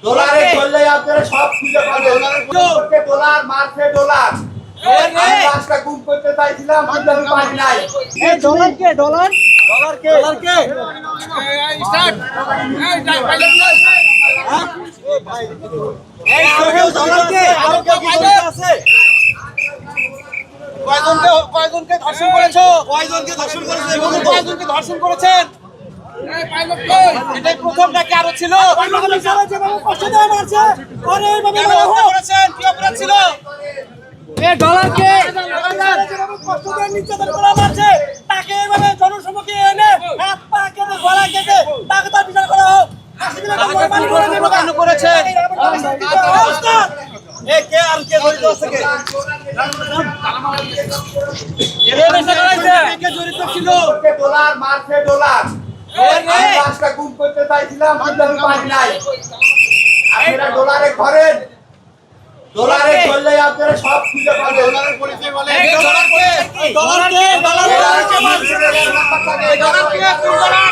ডলারে চললে আপনারা সব খুঁজে পাবেন। ডলার মারছে ডলার। আমি লাশটা গুম করতে চাইছিলাম কিন্তু আমি পারি নাই। এই ডলার কে ডলার ডলার কে স্টার্ট এই পাইলট এই ডলার কে আরো কেউ জড়িত আছে? কয়জনকে ধর্ষণ করেছো? কয়জনকে ধর্ষণ করেছে? কয়জনকে ধর্ষণ করেছেন? এই পাইলট কই? এটাই প্রথম নাকি আরো ছিল? কষ্ট দেওয়া মারছে আরে এইভাবে কেন হত্যা করেছেন? কি অপরাধ ছিল? এই ডলার কে কষ্ট দিয়ে নির্যাতন করা মারছে তাকে এইভাবে জনসম্মুখে এনে হাত পা কেটে গলা কেটে তাকে তার বিচার করা হোক। কেন করেছেন? এ কে আর কে জড়িত আছে কে? কে জড়িত ছিল? ডলার মারছে ডলার। আমি লাশটা গুম করতে চাইছিলাম কিন্তু আমি পারি নাই। আপনারা ডলারে ঘরেন। ডলারে চললে আপনারা সব খুঁজে পাবেন। ডলারের পরিচয় বলেন। এই ডলার কে? ডলার কে ডলার কে মারছে? ডলার কে? কোন ডলার?